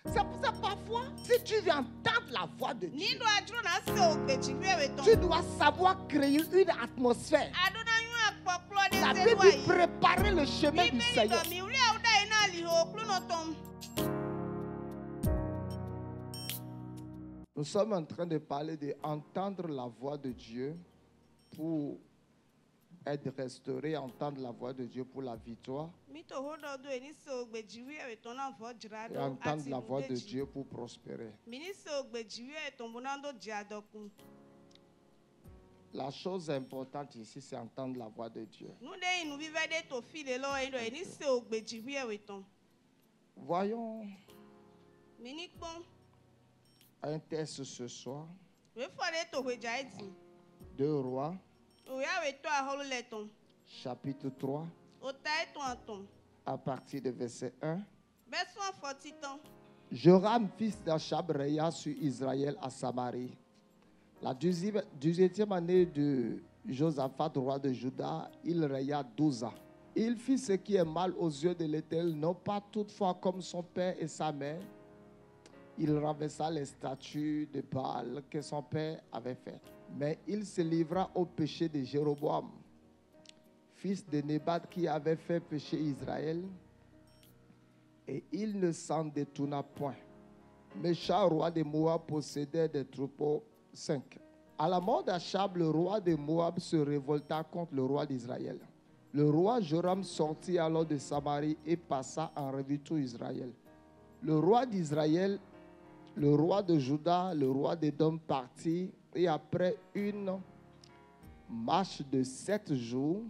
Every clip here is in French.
C'est pour ça parfois, si tu veux entendre la voix de Dieu, Tu tu dois savoir créer une atmosphère. La Bible dit préparer le chemin du Seigneur. Nous sommes en train de parler d'entendre la voix de Dieu pour être restauré, entendre la voix de Dieu pour la victoire et entendre la voix de Dieu pour prospérer. La chose importante ici, c'est entendre la voix de Dieu. Voyons un texte ce soir. 2 Rois, chapitre 3, à partir de verset 1. Joram, fils d'Achab, régna sur Israël à Samarie. La 18e année de Josaphat, roi de Juda, il régna 12 ans. Il fit ce qui est mal aux yeux de l'Éternel, non pas toutefois comme son père et sa mère. Il renversa les statues de Baal que son père avait faites. Mais il se livra au péché de Jéroboam, fils de Nébat, qui avait fait pécher Israël, et il ne s'en détourna point. Méchant roi de Moab possédait des troupeaux 5. À la mort d'Achab, le roi de Moab se révolta contre le roi d'Israël. Le roi Joram sortit alors de Samarie et passa en revue tout Israël. Le roi d'Israël, le roi de Juda, le roi d'Édom partit, et après une marche de 7 jours,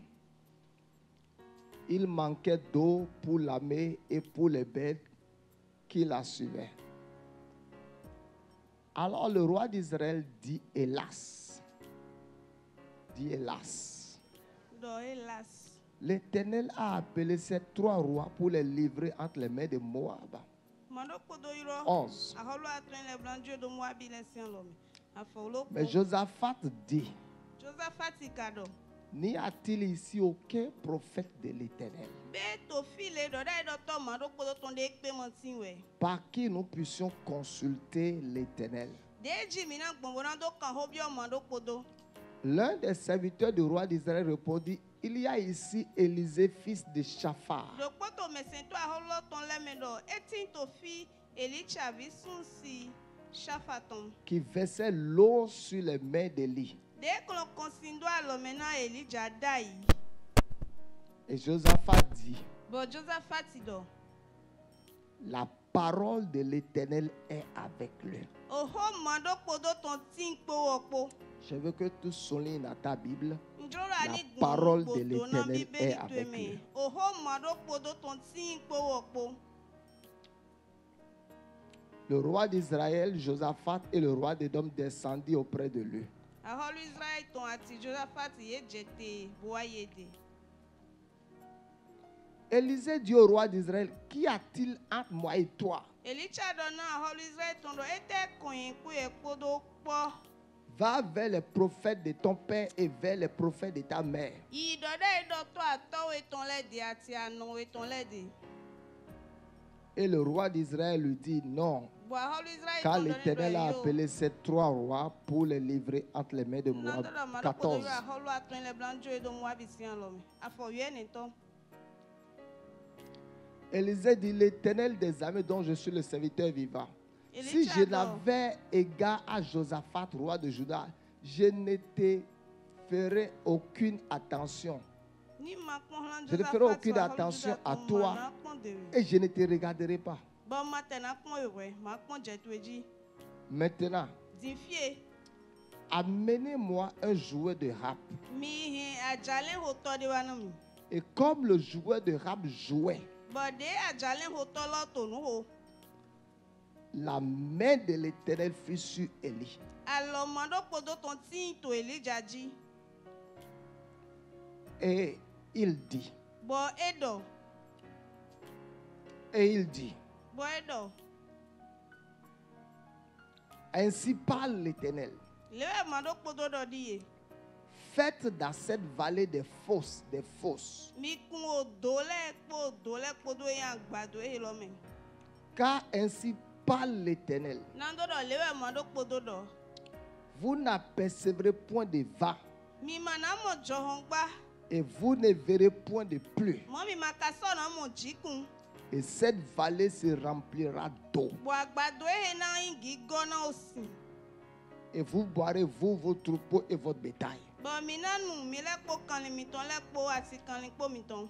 il manquait d'eau pour l'armée et pour les bêtes qui la suivaient. Alors le roi d'Israël dit hélas. Dit hélas. L'Éternel a appelé ces 3 rois pour les livrer entre les mains de Moab. 11. Mais Josaphat dit, n'y a-t-il ici aucun prophète de l'Éternel par qui nous puissions consulter l'Éternel? L'un des serviteurs du roi d'Israël répondit, il y a ici Élisée, fils de Shaphat, qui versait l'eau sur les mains d'Élie. Et Josaphat dit, la parole de l'Éternel est avec lui. Je veux que tu soulignes dans ta Bible, la parole de l'Éternel est avec lui. Le roi d'Israël, Josaphat, et le roi d'Édom descendit auprès de lui. Élisée dit au roi d'Israël, qu'y a-t-il entre moi et toi? Va vers les prophètes de ton père et vers les prophètes de ta mère. Et le roi d'Israël lui dit non, car l'Éternel a appelé ces 3 rois pour les livrer entre les mains de Moab. 14. Élisée dit, l'Éternel des armées dont je suis le serviteur vivant, si je n'avais égard à Josaphat, roi de Juda, je ne te ferai aucune attention. Je ne ferai aucune attention à toi et je ne te regarderai pas. Maintenant, amenez-moi un joueur de harpe. Et comme le joueur de harpe jouait, la main de l'Éternel fut sur Élie. Et il dit, ainsi parle l'Éternel. Faites dans cette vallée des fosses, car ainsi par l'Éternel. Nando do lewe mo do kpodo do. Vous n'apercevrez point de vent Mi mana mo johongba. et vous ne verrez point de pluie. Mo mi makaso na mo jikun. Et cette vallée se remplira d'eau. Bo agbado e na ingi go na osin. Et vous boirez, vous, vos troupeaux et votre bétail. Bo mi nanu mi lepo kan mi ton lepo ati kan lepo mi ton.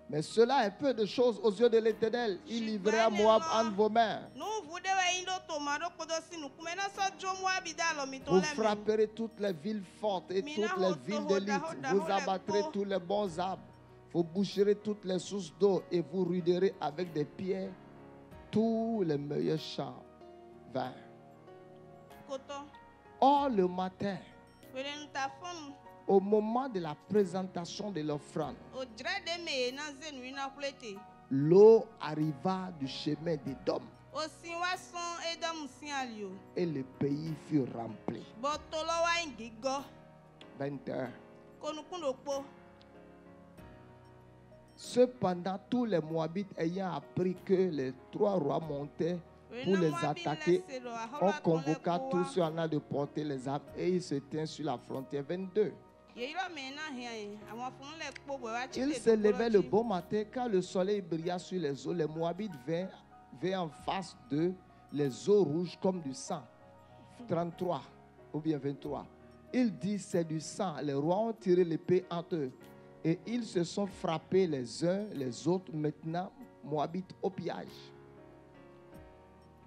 Mais cela est peu de choses aux yeux de l'Éternel. Il livrera Moab entre vos mains. No vu de we indo to ma do kpodo sinu kume na so jo mo abida lo mi ton Vous le mi. frapperez toutes les villes fortes et toutes les villes d'élite. Vous abattrez tous les bons arbres. Vous boucherez toutes les sources d'eau et vous ruderez avec des pierres tous les meilleurs champs verts. Koto. Or, le matin, We de nta fonu. au moment de la présentation de l'offrande, O dra de me na zenu ina plete. l'eau arriva du chemin d'Édom O sin wa son edom sin alio. et le pays fut rempli. Bo to lo wa ingi go. 21. Konukun do po. Cependant, tous les Moabites ayant appris que les 3 rois montaient pour les attaquer, on convoqua tous ceux en a de porter les armes et ils se tinrent sur la frontière. 22. Ils se levaient le bon matin quand le soleil brilla sur les eaux. Les Moabites vinrent en face d'eux, les eaux rouges comme du sang. 33 ou bien 23. Ils disent c'est du sang. Les rois ont tiré l'épée entre eux et ils se sont frappés les uns les autres. Maintenant, Moabites au pillage.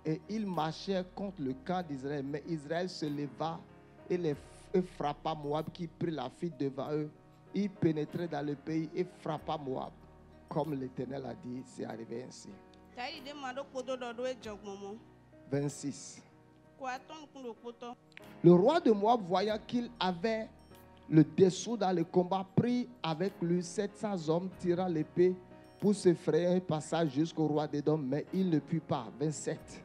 Et ils marchèrent contre le camp d'Israël. Mais Israël se leva et frappa Moab qui prit la fuite devant eux. Il pénétrait dans le pays et frappa Moab. Comme l'Éternel a dit, c'est arrivé ainsi. 26. Le roi de Moab, voyant qu'il avait le dessous dans le combat, prit avec lui 700 hommes tirant l'épée pour se frayer un passage jusqu'au roi d'Édom, mais il ne put pas. 27.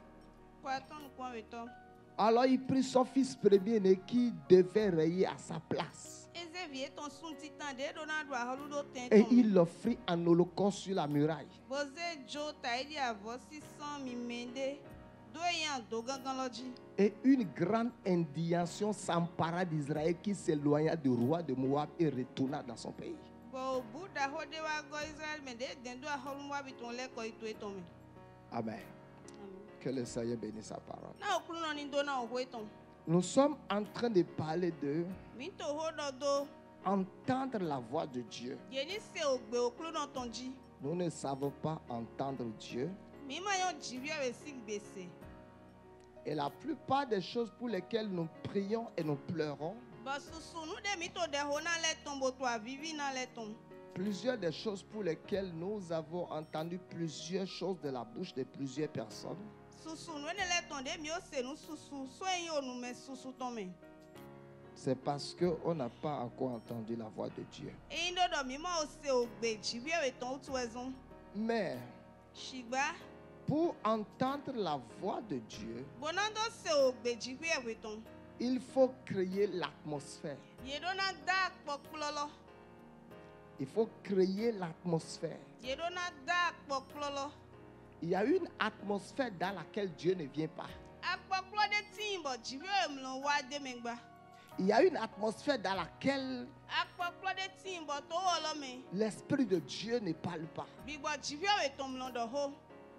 Alors il prit son fils premier-né qui devait rayer à sa place. Et il l'offrit en holocauste sur la muraille. Et une grande indignation s'empara d'Israël qui s'éloigna du roi de Moab et retourna dans son pays. Amen. Que le Seigneur bénisse sa parole. Nous sommes en train de parler de entendre la voix de Dieu. Nous ne savons pas entendre Dieu. Et la plupart des choses pour lesquelles nous prions et nous pleurons, plusieurs des choses pour lesquelles nous avons entendu plusieurs choses de la bouche de plusieurs personnes, c'est parce qu'on n'a pas encore entendu la voix de Dieu. Mais pour entendre la voix de Dieu, il faut créer l'atmosphère. Il faut créer l'atmosphère. Il y a une atmosphère dans laquelle Dieu ne vient pas. Il y a une atmosphère dans laquelle l'Esprit de Dieu ne parle pas.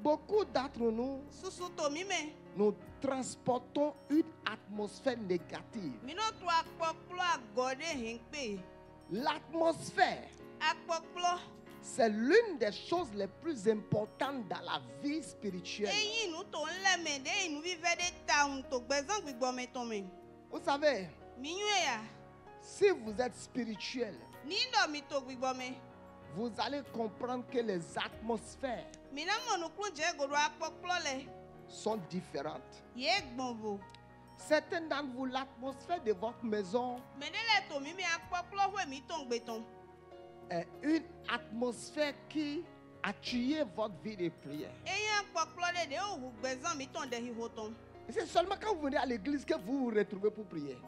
Beaucoup d'entre nous, nous transportons une atmosphère négative. L'atmosphère, c'est l'une des choses les plus importantes dans la vie spirituelle. Vous savez, si vous êtes spirituel, vous allez comprendre que les atmosphères sont différentes. Certains d'entre vous, l'atmosphère de votre maison est une atmosphère qui a tué votre vie de prière. Et c'est seulement quand vous venez à l'église que vous vous retrouvez pour prier.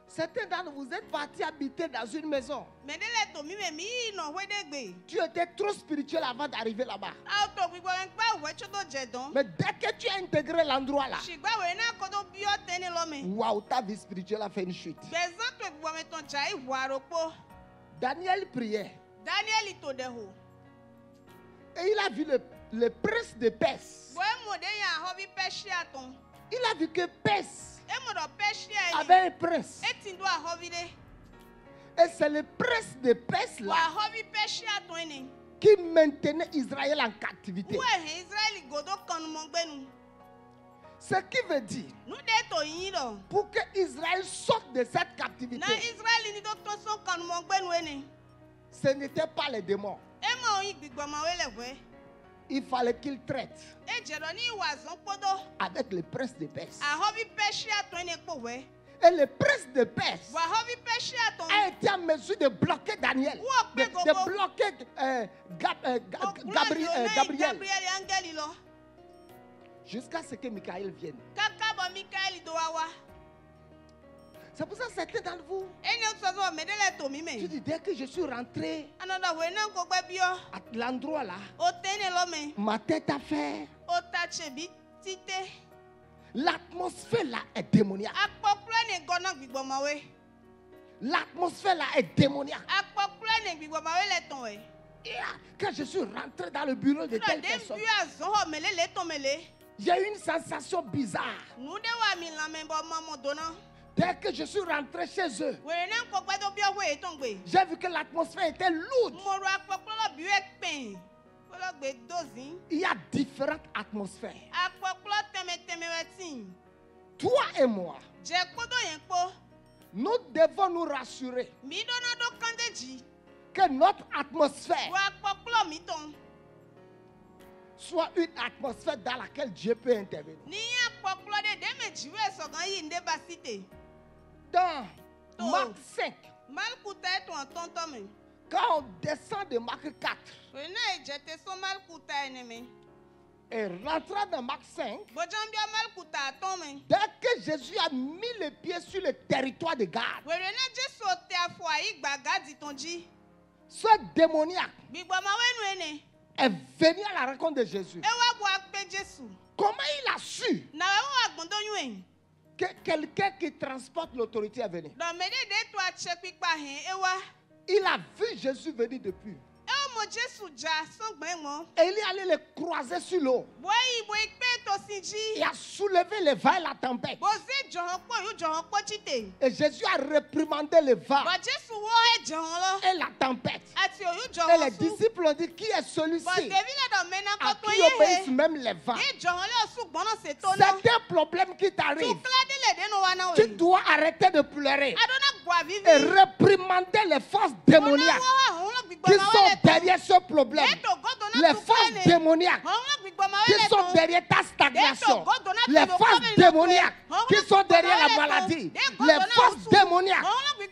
Certains d'entre vous êtes partis habiter dans une maison. Mais de le to mi me mi no we de gbe. Tu étais trop spirituel avant d'arriver là-bas. Auto gbigbo en pa we cho to je don. Mais dès que tu as intégré l'endroit là, Shigba we na ko do bi o teni lo me. waouh, ta vie spirituelle a fait une chute. Bezan to gbigbo me ton jai waro po. Daniel priait Daniel to de ho. et il a vu le prince de Perse. Bo mo de ya ho bi Persia ton. Il a vu que Perse E mo do Persia ni. avait un prince. E tin do a ho bi de. Et c'est le prince de Perse Wa là ho bi Persia ton ni. qui maintenait Israël en captivité. Wo he Israel godo kan mo gbe nu. Ce qui veut dire, Nu de to yin do. pour que Israël sorte de cette captivité, Na Israel ni do to so kan mo gbe nu ni. ce n'était pas les démons. E mo yin gbigbo ma we le we. Il fallait qu'il traite E je do ni wa zon podo. avec le prince de Perse. A ho bi Persia ton ni po we. Et le prince de Perse Wa ho bi Persia ton. a été en mesure de bloquer Daniel, de bloquer Gabriel, Gabriel angeli lo. jusqu'à ce que Michael vienne. Kaka bo Mikael do awa. C'est pour ça que certains d'entre vous, Eni o so so me de le to mi tu me. dis, dès que je suis rentré Anoda we na ko gbe bi o. à l'endroit là, O teni lo me. ma tête a fait, O ta chebi tite. l'atmosphère là est démoniaque. Apoplo ni gona gbigbo ma we. L'atmosphère là est démoniaque. Apoplo ni gbigbo ma we le ton we. Quand je suis rentré dans le bureau de No telle de personne, bi azon ho me le ton me le. j'ai eu une sensation bizarre. Nu de wa mi la me bo mamo dona. Dès que je suis rentré chez eux, We na ko gbe do bi o we ton gbe. j'ai vu que l'atmosphère était lourde. Mo ro apoplo lo bi e pen. Ko lo gbe dozin. Il y a différentes atmosphères. Apoplo teme wetin. Toi et moi, Je kodo yen po. nous devons nous rassurer Mi dona do kandeji. que notre atmosphère Wa apoplo mi ton. soit une atmosphère dans laquelle Dieu peut intervenir. Ni apoplo de me jiwe so gan yi nde basite. Dans Oh. Marc 5, Mal kuta e ton tonton me. quand on descend de Marc 4 We na e jete so mal kuta ene me. et rentrant dans Marc 5, Bojan bia mal kuta ton me. dès que Jésus a mis les pieds sur le territoire de Gad, We na Jesu te afo ayi gbaga di tonji. ce démoniaque Gbigbo ma we nu ene. est venu à la rencontre de Jésus. E wa bo akpe Jesu. Comment il a su Na we wa gbondo yun. que quelqu'un qui transporte l'autorité est venu? Do me de to a che pipa hen e wa. Il a vu Jésus venir depuis. E o mo Jesu ja son gben mo. Et il est allé les croiser sur l'eau. Bo yi bo ikpe to sinji. Il a soulevé le vent et la tempête. Bo se johan po yu johan po chite. Et Jésus a réprimandé le vent Bo Jesu wo he johan lo. et la tempête. Ati o yu Et johan les su. disciples ont dit, qui est Bo celui-ci David le do mena à ko to qui ye obéissent he. même les vents? E johan le su gbono se to C'est na. un problème qui Tu t'arrive. kla de le de no wa na Tu we. dois arrêter de pleurer Adona gwa vivi. et réprimander les forces démoniaques qui sont derrière ce problème. Les forces démoniaques qui sont derrière ta stagnation. Les forces démoniaques qui sont derrière la maladie. Les forces démoniaques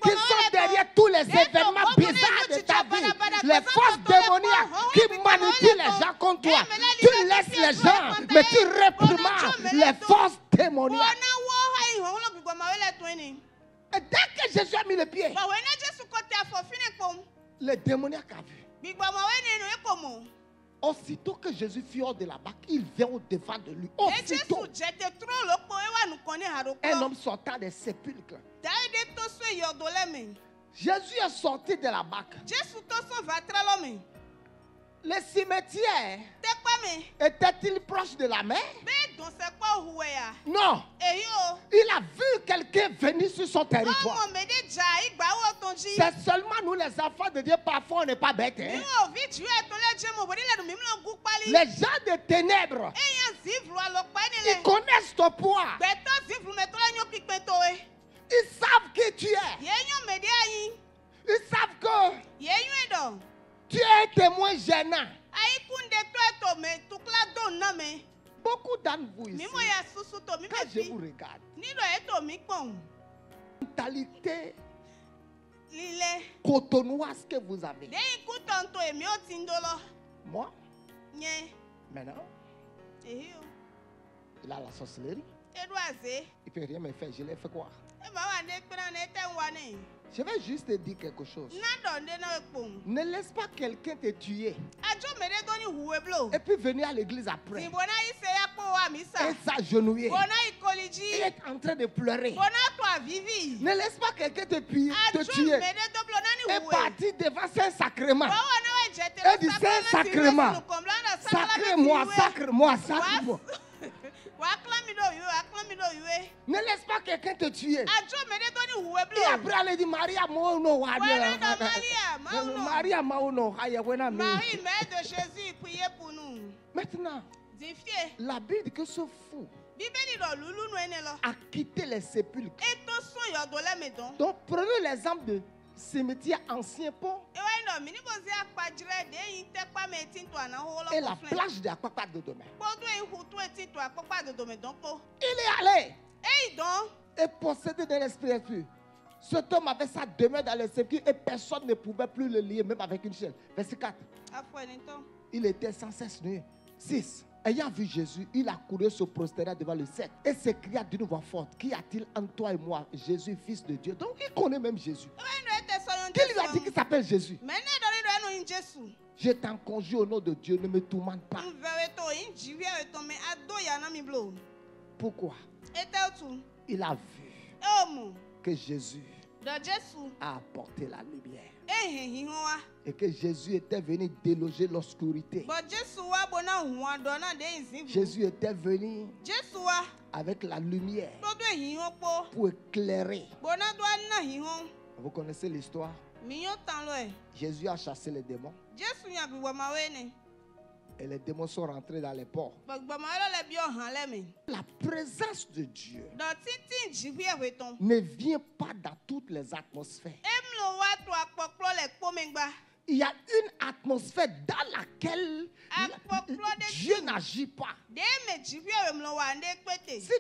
qui sont derrière tous les événements bizarres de ta vie. Les forces démoniaques qui manipulent les gens contre toi. Tu laisses les gens, mais tu réprimandes les forces démoniaques. Et dès que Jésus a mis le pied, le démoniaque a vu. Aussitôt que Jésus fut hors de la barque, il vient au devant de lui. Aussitôt, un homme sortant des sépulcres. Jésus est sorti de la barque. Le cimetière était-il proche de la mer? Non. Il a vu quelqu'un venir sur son territoire. C'est seulement nous les enfants de Dieu, parfois on n'est pas bêtes. Hein? Les gens de ténèbres, ils connaissent ton poids. Ils savent qui tu es. Ils savent que tu es un témoin gênant. Beaucoup d'entre vous ici, quand je vous regarde, mentalité cotonoise que vous avez. Moi, maintenant, il a la sorcellerie. Il ne peut rien me faire. Je l'ai fait quoi? Je vais juste te dire quelque chose. Ne laisse pas quelqu'un te tuer et puis venir à l'église après et s'agenouiller et être en train de pleurer. Ne laisse pas quelqu'un te tuer et partir devant Saint-Sacrement et dire Saint-Sacrement, sacre-moi, sacre-moi, sacre-moi. Ne laisse pas quelqu'un te tuer. Et après, aller dire Maria Mauno. Maria Mauno. Marie, mère de Jésus, priez pour nous. Maintenant, la Bible dit que ce fou a quitté les sépulcres. Donc, prenez l'exemple de cimetière ancien pont et la plage de Akpakpa de demain. Il est allé et possédé de l'esprit pur. Cet homme avait sa demeure dans les sépulcres et personne ne pouvait plus le lier, même avec une chaîne. Verset 4. Il était sans cesse nu. 6. Ayant vu Jésus, il a couru se prosterner devant le 7 et s'écria d'une voix forte: Qu'y a-t-il entre toi et moi, Jésus, fils de Dieu? Donc il connaît même Jésus. Qui lui a dit qu'il s'appelle Jésus? Je t'en conjure au nom de Dieu, ne me tourmente pas. Pourquoi? Il a vu que Jésus a apporté la lumière et que Jésus était venu déloger l'obscurité. Jésus était venu avec la lumière pour éclairer. Vous connaissez l'histoire? Jésus a chassé les démons et les démons sont rentrés dans les ports. La présence de Dieu ne vient pas dans toutes les atmosphères. Il y a une atmosphère dans laquelle Dieu n'agit pas. Si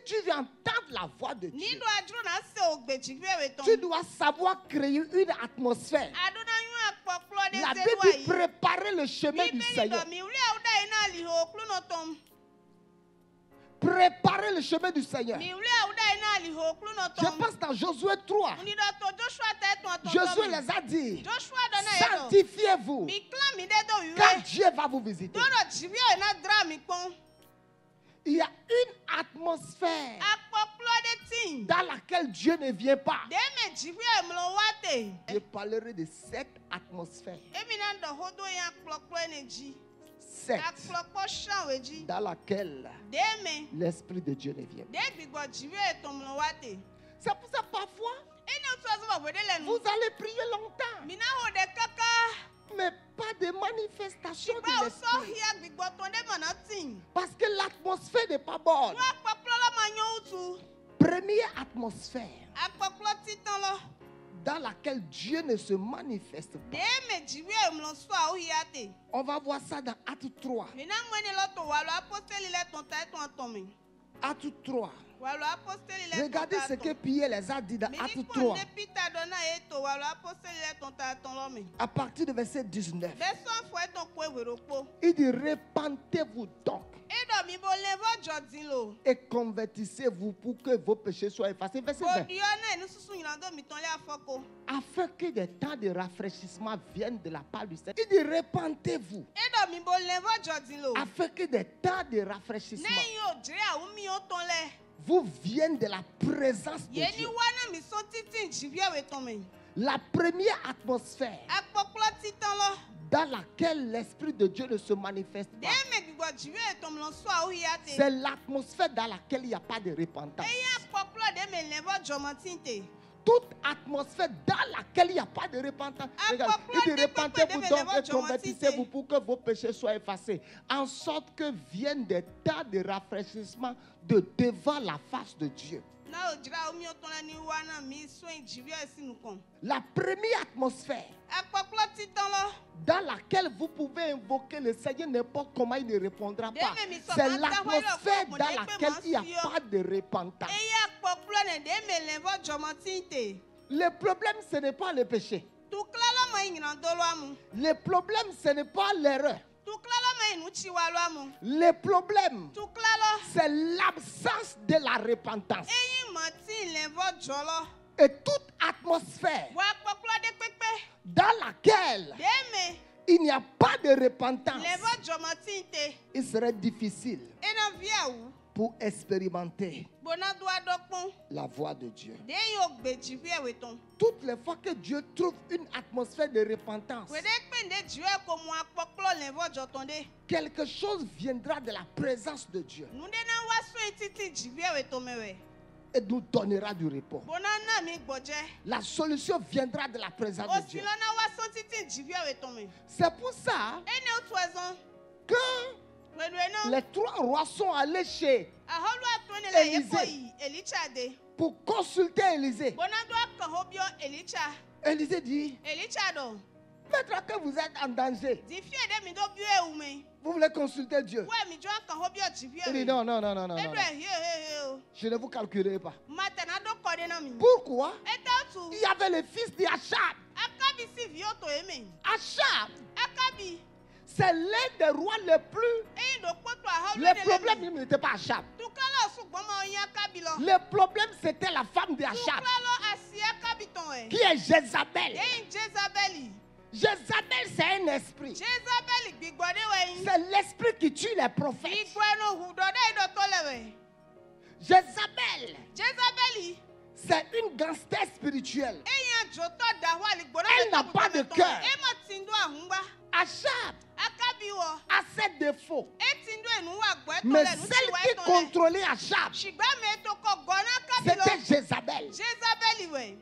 tu veux entendre la voix de Dieu, tu dois savoir créer une atmosphère. La Bible dit préparer le chemin du Seigneur. Préparer le chemin du Seigneur. Je passe dans Josué 3. Josué les a dit: sanctifiez-vous, car Dieu va vous visiter. Il y a une atmosphère dans laquelle Dieu ne vient pas. Je parlerai de cette atmosphère. Dans laquelle l'Esprit de Dieu ne vient pas. C'est pour ça parfois vous allez prier longtemps, mais pas de manifestation de l'Esprit, parce que l'atmosphère n'est pas bonne. Première atmosphère dans laquelle Dieu ne se manifeste pas. On va voir ça dans Acte 3. Acte 3. Regardez ce que Pierre les a dit dans Acte 3. À partir du verset 19. Il dit: repentez-vous donc et convertissez-vous pour que vos péchés soient effacés. Verset 20. Afin que des temps de rafraîchissement viennent de la part du Seigneur. Il dit: repentez-vous. Afin que des temps de rafraîchissement vous viennent de la présence de Dieu. La première atmosphère dans laquelle l'Esprit de Dieu ne se manifeste pas, c'est l'atmosphère dans laquelle il n'y a pas de repentance. Toute atmosphère dans laquelle il n'y a pas de repentance. Regarde, il dit: repentez-vous donc et convertissez-vous pour que vos péchés soient effacés, en sorte que viennent des temps de rafraîchissement de devant la face de Dieu. La première atmosphère dans laquelle vous pouvez invoquer le Seigneur n'importe comment, il ne répondra pas. C'est l'atmosphère dans laquelle il n'y a pas de repentance. Le problème, ce n'est pas le péché. Le problème, ce n'est pas l'erreur. Le problème, c'est l'absence de la repentance. Et toute atmosphère Wa kpɔkplɔ ɖe kpekpe. dans laquelle Deme. il n'y a pas de repentance, Le vɔ dzɔmɔti te. il serait difficile Ena via wu. pour expérimenter Bona do aɖɔ kpɔn. la voix de Dieu. De yo gbe dziƒoe wetɔn. Toutes les fois que Dieu trouve une atmosphère de repentance, Wede kpe ne dziƒoe ko mu akpɔkplɔ le vɔ dzɔtɔn de. quelque chose viendra de la présence de Dieu Nu ɖe na wa sɔe titi dziƒoe wetɔn me wɛ. et nous donnera du repos. Bona na mi gbɔdze. La solution viendra de la présence de Dieu. Osilɔ na wa sɔn titi dziƒoe wetɔn me. C'est pour ça Ene wotu ɛzɔn. que Wɛdoe les trois rois sont allés chez Ahɔlu atɔ ne le Élisée. yekɔ yi Elitsa de. pour consulter Élisée. Bona do akɔho biɔ Elitsa. Élisée dit, Elitsa dɔ. maintenant que vous êtes en danger, Di fie ɖe mi do bue ewu me. vous voulez consulter Dieu. Wɛ mi dzo akɔho biɔ dziƒoe Il dit, me. non, non, non, non, non, non. Eɖo ehie o. Je ne vous calculerai pas. Matana do kɔ ɖe na mi. Pourquoi? Eta tu. Il y avait le fils d'Achab. Akabi si viwo to eme. Achab, Akabi. c'est l'un des rois les plus... Eyi do kpoto ahɔlu Le problème n'était pas Achab. Tukala sugbɔmɔ onye Akabi lɔ. Le problème, c'était la femme d'Achab, Tukala lɔ asi Akabi tɔn ɛ. qui est Jézabel. Eyi Jezabeli. Jézabel, c'est un esprit. Jezabeli gbigbɔ ɖe wɛ yi. C'est l'esprit qui tue les prophètes. Gbigbɔ eno hu dɔ ɖe yi dɔ tɔ le wɛ. Jézabel, Jezabeli. c'est une gangster spirituelle. Eya dzotɔ da hɔ aligbɔ ɖe Elle n'a pas de cœur. Ema ti do ahungba. Achab Akabi wɔ. a ses défauts. Eti do enu wa gbɔ etɔ Mais le nu si celle wa qui etɔ le. contrôlait Achab, Shigba me to kɔ gɔ na Akabi lɔ. c'était Jézabel. Jezabeli wɛ.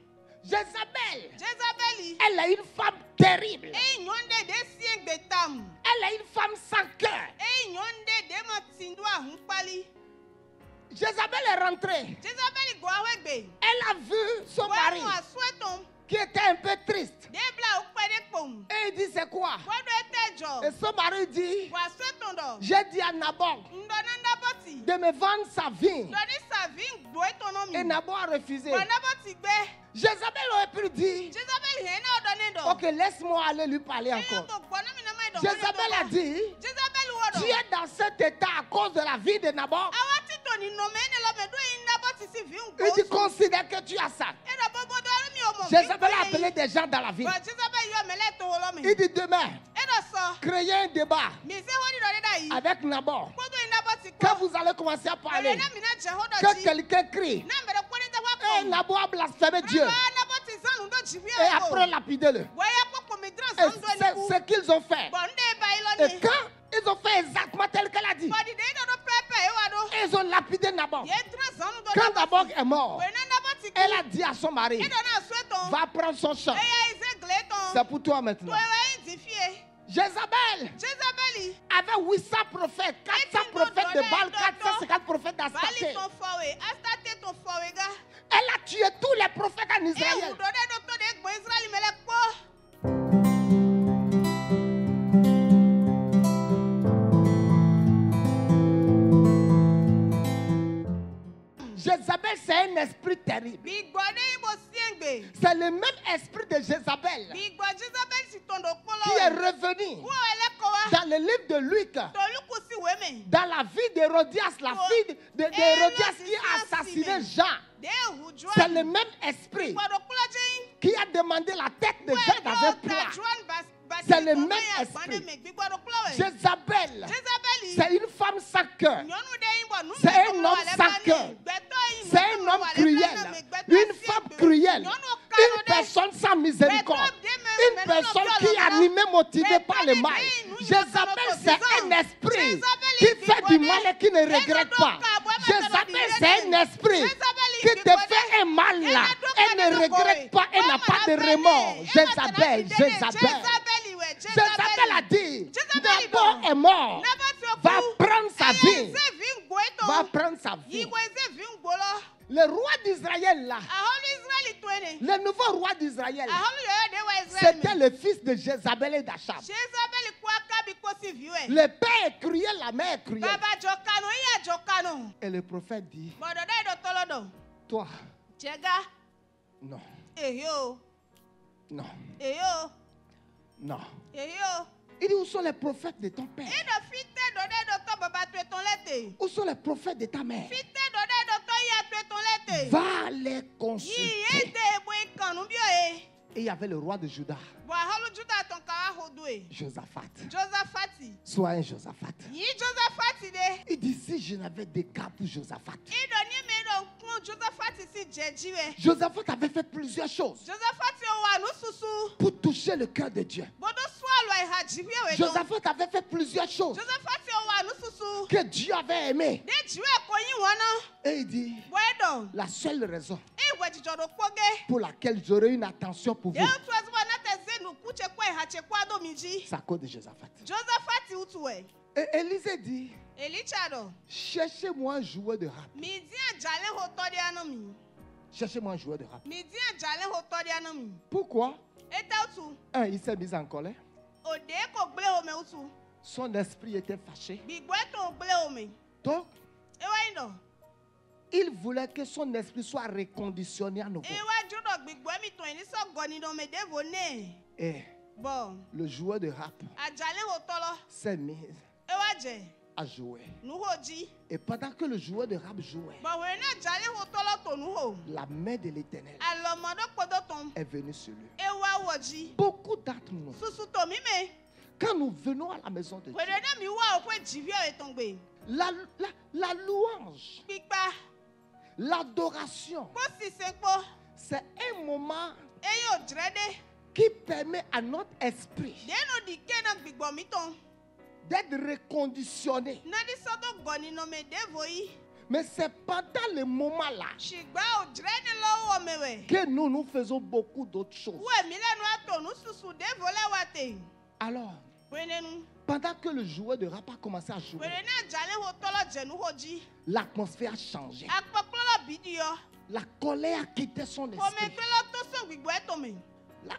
Jézabel, Jezabeli. elle est une femme terrible. Eyi nyɔnu ɖe ɖe sie gbe tam. Elle est une femme sans cœur. Eyi nyɔnu ɖe ɖe ma ti do ahunkpali. Jézabel est rentrée. Jezabeli go ahɔe gbe. Elle a vu son mari Wa asu etɔn. qui était un peu triste. De bla wokpe ɖe kpom. Et il dit, c'est quoi? Gbɔdɔ ete dzɔ. Et son mari dit, Wa asu etɔn dɔ. j'ai dit à Nabot Ŋdɔ na Nabɔti. de me vendre sa vigne. Dɔ ni savi gbo etɔn nɔ mi. Et Nabot a refusé. Wa Nabɔti gbe. Jézabel aurait pu dire, Jezabeli hɛn na ɔdɔ ne dɔ. ok, laisse-moi aller lui parler Eya encore. to gbɔ na mi na ma yi dɔ. Jézabel a dit, Jezabeli wɔ tu dɔ. es dans cet état à cause de la vie de Nabot. Awa ti to ni nɔmɛ ne lɔ mɛ do yi Nabɔti si vi Il dit, ŋgbo. considère que tu as ça. Eɖɔ bobo dɔ mi o mɔ. Jézabel a appelé des gens dans la ville. Wa Jezabeli yɔ mɛ lɛ to wɔ lɔ mi. Il dit, demain, Eɖɔ sɔ. créez un débat Mi se hɔ ni dɔ de da yi. avec Nabot. Kpodo yi Nabɔti kpɔ. Quand vous allez commencer à parler, Ere na mi na dze hɔ dɔ que dzi. quelqu'un crie, Na mbɛ dɔ kpɔ ne tɛ hɔ et kpɔ. Nabot a blasphémé Dieu. Nabɔti zanu do dzivi Et après, lapidez-le. Waya kpɔkpɔ mi dra Et zanu do c'est niku. ce qu'ils ont fait. Bɔn ne ba yi lɔ Et ni. quand ils ont fait exactement tel qu'elle a dit, Bɔdi de yi dɔ do pɛpɛ yi wa do. ils ont lapidé Nabot. Ye dra zanu do Quand Nabot Nabɔti. est mort, Wɛ na Nabɔti elle ku. a dit à son mari, E dɔ na su etɔn. va prendre son champ. Eya ize gle C'est etɔn. pour toi To maintenant. ewa yi di fie. Jézabel Jezabeli. avait 800 prophètes, 400 prophètes de Baal, 450 prophètes Bali d'Astaté. tɔn fɔwe. Astate tɔn fɔwe ga. Elle a tué tous les prophètes en Ewu Israël. dɔ de do to de gbɔ Israeli mɛ lɛ kpɔ. Jézabel, c'est un esprit terrible. Bigbɔ ne yi bo sie gbe. C'est le même esprit de Jézabel Bigbɔ Jezabeli si tɔn do kpɔ qui lɔ est wɛ. revenu Wo ɛlɛ kɔ wa. dans le livre de Luc, Toluku si we me. dans la vie d'Hérodias, la fille d'Hérodias qui a assassiné Jean. De hu jua. C'est le même esprit Gbɔdɔ kula jɛyin. qui a demandé la tête de Jean dans un plat. C'est le même esprit. Jézabel, Jezabeli. c'est une femme sans cœur. Nyɔnu ɖe yi bɔ nu C'est me un tɔmɔ homme wale sans bane. cœur. Gbɛtɔ yi C'est nu un tɔmɔ homme wale cruel, bane me. Gbɛtɔ une si femme gbe. cruelle, Nyɔnu une kalo ɖe. personne sans miséricorde, une personne qui est animée, motivée par le mal. Jézabel, c'est un esprit qui fait du mal et qui ne regrette pas. Jézabel, c'est un esprit qui te fait un mal là. Elle ne regrette pas, elle n'a pas de remords. Jézabel, Jézabel. Jézabel a dit, Nabot est mort, va prendre sa vie, va prendre sa vie. Le roi d'Israël là, le nouveau roi d'Israël, c'était le fils de Jézabel et d'Achab. Le père est cruel, la mère est cruelle. Et le prophète dit, toi, non, non, non. Il dit, où sont les prophètes de ton père? Où sont les prophètes de ta mère? te. va les Yi consulter. ete boy kanu bio e. Et il y avait le roi de Juda, Wa halu Juda ton ka hodo e. Josaphat. Josaphat. Sois un Josaphat. Yi Josaphat de. Il dit, si je n'avais des cas pour Josaphat. Ido ni me do kun Josaphat si jeji we. Josaphat avait fait plusieurs choses Josaphat o wa nu susu. pour toucher le cœur de Dieu. Bodo swallow e ha jiwe we don. Josaphat avait fait plusieurs choses Josaphat o wa nu susu. que Dieu avait aimées. De jiwe ko yin wona. Et il dit, Boy don. la seule raison E we jijo do poge. pour laquelle j'aurai une attention pour De vous, tu azwa na te zenu kuche kwa ha che kwa do miji. c'est à cause de Josaphat. Josaphat utuwe. Et Élisée dit, Elichado. cherchez-moi un joueur de rap. Mi di ajale hotori anomi. Cherchez-moi un joueur de rap. Mi di ajale hotori anomi. Pourquoi? Eta utu. Un, il s'est mis en colère. Ode ko gble ome utu. Son esprit était fâché. Gbigbo to gble ome. Donc, Ewa indo. il voulait que son esprit soit reconditionné à nouveau. Ewa judo gbigbo mi to ni so goni no me devo ne. Et Bon. le joueur de rap Ajale hotolo. s'est mis Ewa je. à jouer. Nu hoji. Et pendant que le joueur de rap jouait, Bon we na ajale hotolo to nu ho. la main de l'Éternel Alomodo podo ton. est venue sur lui. Ewa woji. Beaucoup d'entre nous, Susu to mi me. quand nous venons à la maison de Dieu, We na mi wa okwe jivio etongbe. la louange, Pipa. l'adoration, Ko si senpo. c'est un moment Eyo drede. qui permet à notre esprit Deno di kena gbigbo mi ton. d'être reconditionné. Nadi soto goni no me devoyi. Mais c'est pendant le moment-là Shigba o drede lo wo mewe. que nous faisons beaucoup d'autres choses. Uwe mi lenu ato nu susu devole wate. Alors, Wenenu. pendant que le joueur de rap a commencé à jouer, Wene na jale hotolo jenu hoji. l'atmosphère a changé. Akpoklo bidio. La colère a quitté son Ome esprit. pelo to so gbigbo etome. La-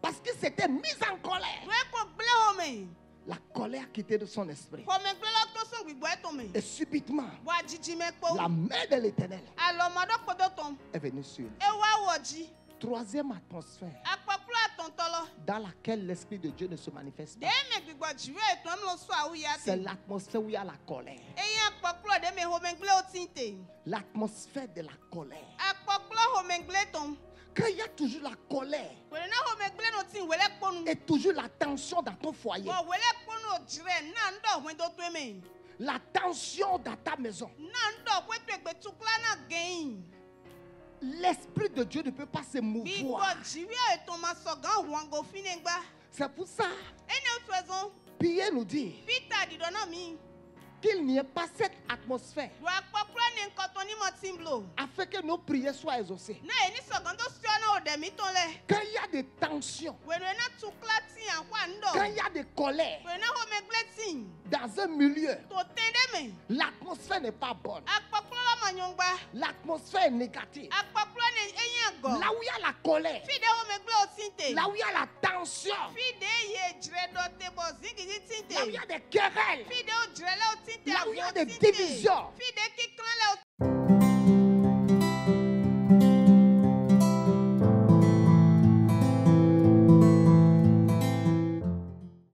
Parce qu'il s'était mis en colère. We ko gle home. La colère a quitté de son esprit. Ome pelo to so gbigbo etome. Et subitement, Wa jiji me po. la main de l'Éternel Alomodo podo ton. est venue sur lui. Ewa woji. Troisième atmosphère Akpoklo atontolo. dans laquelle l'Esprit de Dieu ne se manifeste De pas. me gbigbo jiwe eton lo so awu ya C'est te. l'atmosphère où il y a la colère. Eyin akpoklo de me home gle otinte. L'atmosphère de la colère. Akpoklo home gle ton. Quand il y a toujours la colère Wele na home gle no tin wele kponu. et toujours la tension dans ton foyer, Bo wele kponu o jire na ndo hwen do to me. la tension dans ta maison, Na ndo kwe to egbe tukla na gein. l'Esprit de Dieu ne peut pas se Bigbo mouvoir. jiwe eton ma so gan wango finengba. C'est pour ça, Ene utwezon. Pierre nous dit Peter di dona mi. qu'il n'y ait pas cette atmosphère Do akpoklo ne nkoton ni mo timblo. afin que nos prières soient exaucées. Na eni so gan do sio na o de mi ton le. Quand il y a des tensions, Wele na tukla tin an kwa quand ndo. il y a des colères Wele na home gle tin. dans un milieu, To tende me. l'atmosphère n'est pas bonne. Akpoklo la manyongba. L'atmosphère est négative. Akpoklo ne eyin ago. Là où il y a la colère, Fide home gle otinte. là où il y a la tension, Fide ye jire do te bo zingiji là où il y tinte. a des querelles, Fide o jire le otinte. là où il y a des agbo tinte. divisions,